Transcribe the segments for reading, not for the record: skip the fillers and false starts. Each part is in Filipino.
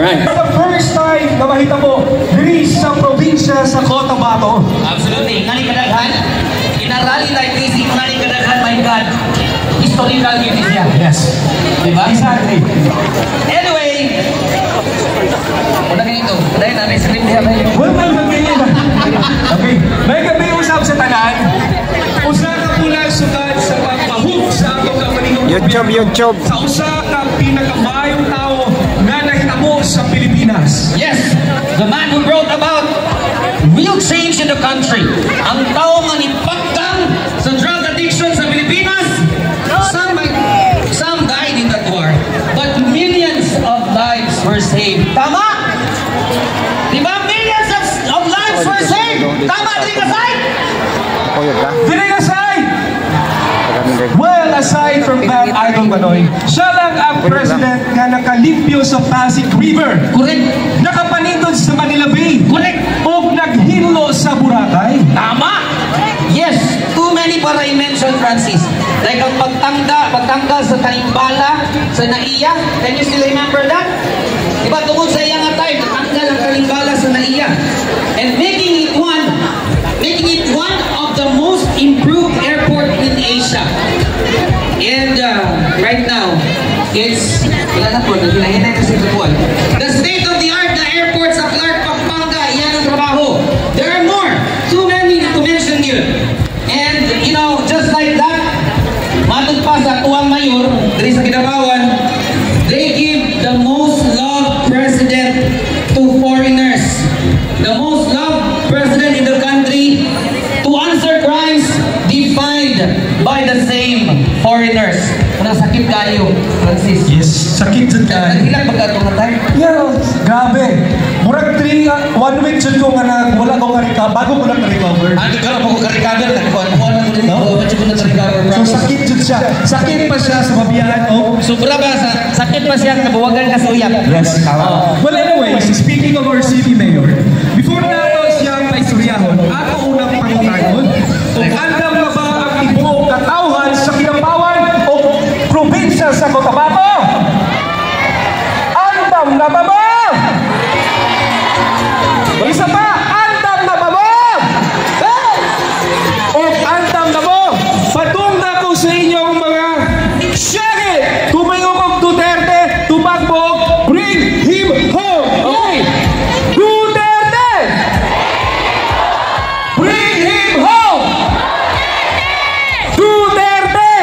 Alright. For the first time na mahita mo, diri sa probinsya sa Cotabato. Absolutely. Ngani kadaghan, in a rally like this, ngani kadaghan, my God, historical beauty siya. Yes. Diba? Exactly. Anyway, una ganito, dahil na may script niya. Well, okay. May gabi usap sa tanan. Usa ka pula sugad sa pagpahug sa atong kapaligong YouTube. Sa usa ka pinakamayong tao nga nahitabo sa Pilipinas. Yes, the man who brought about real change in the country. Ang tao nga nipagtang sa drug addiction sa Pilipinas. Some died in that war, but millions of lives were saved. Tama? Diba? Millions of lives were saved. Tama, Dringasay? Dringasay! Well, aside from that, Idol Manoy, siya lang ang president nga nakalimpyo sa Pasig River. Correct. Nakapanindod sa Manila Bay. Correct. O naghinlo sa Boracay. Tama! Yes, too many para i-mention, Francis. Like ang pagtanggal sa Tanimbala, sa Naiya. Can you still remember that? Diba, tungkol sa iyang time, natanggal ang Tanimbala sa Naiya. And making it one of the most improved airport in Asia. And right now, it's the state-of-the-art na airport sa Clark, Pampanga. Yan ang trabaho. There are more. Too many to mention here. And, you know, just like that, matod pa sa tuwang mayor, diri sa Kinabawan, they give the most loved president to foreigners. The most loved president in the country to answer crimes defined by the same foreigners. Ano, sakit kayo, Francis? Yes, sakit dyan ka. Naghilak magkatong tayo? Yeah, grabe. Murag 1 week dyan ko nga wala ko nga bago ko lang na-recover. Hindi ka na po ka-recover. Nakakuha na mo na-recover. So sakit dyan siya. Sakit pa siya sa mabiyaan. Sobra ba? Sakit pa siya, nabuwagan ka sa uyap. Yes, tama. Well, anyways, speaking of our city mayor, before nato siyang paistoryahon, ako unang pangutanon, kung andam na ba ang ibuong katauhan sa Kinabawan o probinsya sa Cotabato? Andam na ba ba? Isa pa, andam na ba ba? O andam na mo? Patung na ko sa inyong mga shaggy! Tumayong og Duterte, tumagbog, bring him home! Okay? Duterte! Bring him home! Duterte!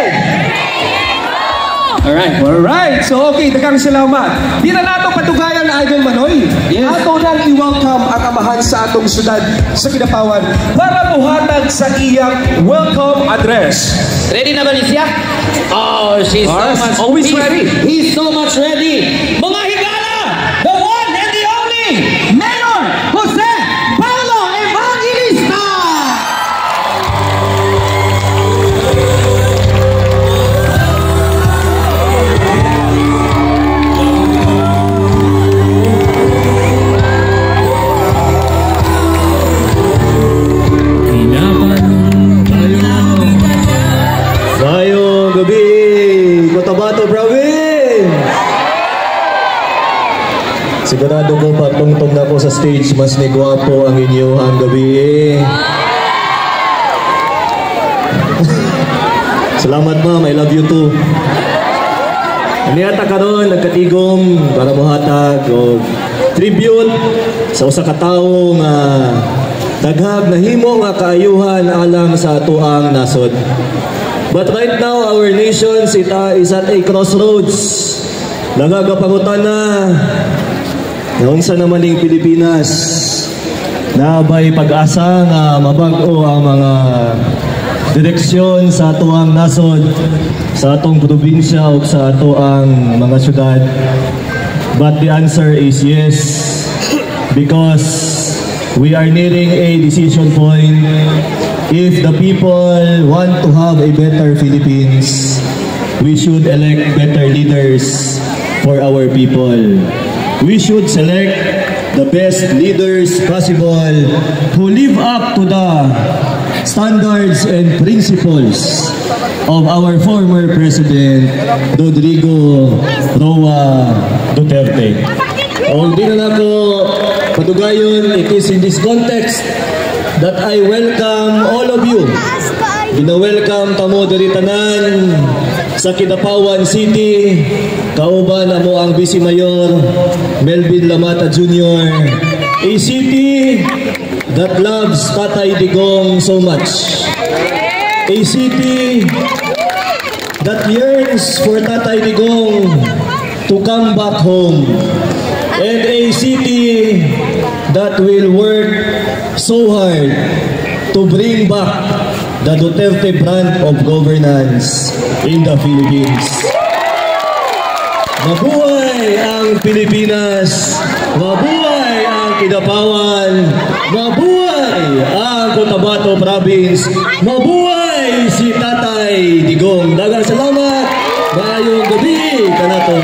Alright. So okay, daghang salamat. Di na nato patugayan na Idol Manoy. Yes. Ato nang i-welcome ang amahan sa atong syudad sa Kidapawan para buhatag sa iyang welcome address. Ready na ba siya? Oh, she's so much always ready. He's so much ready. Mga higala, the one and the only Mayor Jose Paulo Evangelista. Mayong gabi, Cotabato Province! Sigurado ko patungtong na po sa stage, mas nigwapo ang inyo ang gabi. Salamat ma'am, I love you too. Niyata ka ron, nagkatigom para mohatag o tribute sa usa ka tawo nga daghag nahimo nga kaayuhan alang sa atuang nasod. But right now, our nation is at a crossroads. Nagagapangutan na unsa naman ning Pilipinas. Naabay pag-asa nga mabag-o ang mga direksyon sa atuang nasod, sa atong probinsya o sa atuang mga syudad. But the answer is yes, because we are nearing a decision point. If the people want to have a better Philippines, we should elect better leaders for our people. We should select the best leaders possible who live up to the standards and principles of our former President, Rodrigo Roa Duterte. O di na nako padugayon, it is in this context that I welcome all of you. Gina-welcome kamo diri tanan sa Kidapawan City. Kauban amo ang Vice Mayor Melvin Lamata Jr. A city that loves Tatay Digong so much. A city that yearns for Tatay Digong to come back home. And a city that will work so hard to bring back the Duterte brand of governance in the Philippines. Mabuhay ang Pilipinas! Mabuhay ang Kidapawan! Mabuhay ang Cotabato Province! Mabuhay si Tatay Digong! Daghang salamat! Maayong gabi kanatong